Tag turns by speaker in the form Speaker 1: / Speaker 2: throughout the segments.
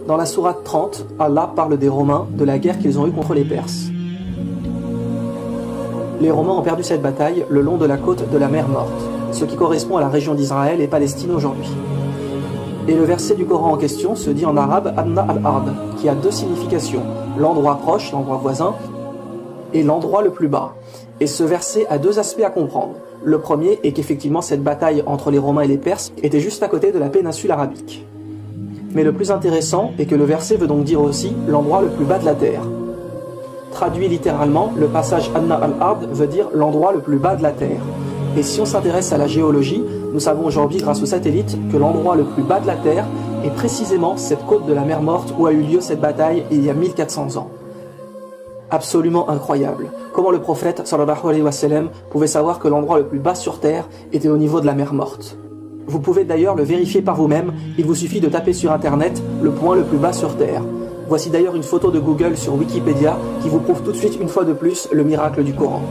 Speaker 1: Dans la sourate 30, Allah parle des Romains, de la guerre qu'ils ont eue contre les Perses. Les Romains ont perdu cette bataille le long de la côte de la mer Morte, ce qui correspond à la région d'Israël et Palestine aujourd'hui. Et le verset du Coran en question se dit en arabe Adna al-Ard, qui a deux significations, l'endroit proche, l'endroit voisin, et l'endroit le plus bas. Et ce verset a deux aspects à comprendre. Le premier est qu'effectivement cette bataille entre les Romains et les Perses était juste à côté de la péninsule arabique. Mais le plus intéressant est que le verset veut donc dire aussi l'endroit le plus bas de la terre. Traduit littéralement, le passage Adna al-Ard veut dire l'endroit le plus bas de la terre. Et si on s'intéresse à la géologie, nous savons aujourd'hui grâce aux satellites que l'endroit le plus bas de la terre est précisément cette côte de la mer Morte où a eu lieu cette bataille il y a 1400 ans. Absolument incroyable. Comment le prophète sallallahu alayhi wa sallam pouvait savoir que l'endroit le plus bas sur terre était au niveau de la mer Morte. Vous pouvez d'ailleurs le vérifier par vous-même, il vous suffit de taper sur internet le point le plus bas sur terre. Voici d'ailleurs une photo de Google sur Wikipédia qui vous prouve tout de suite une fois de plus le miracle du Coran.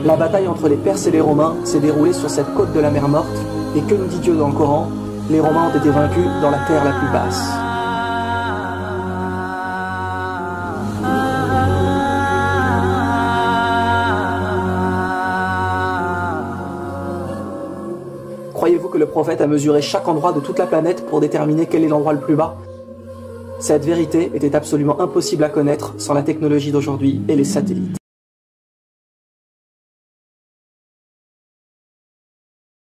Speaker 1: La bataille entre les Perses et les Romains s'est déroulée sur cette côte de la mer Morte, et que nous dit Dieu dans le Coran? Les Romains ont été vaincus dans la terre la plus basse. Croyez-vous que le prophète a mesuré chaque endroit de toute la planète pour déterminer quel est l'endroit le plus bas? Cette vérité était absolument impossible à connaître sans la technologie d'aujourd'hui et les satellites.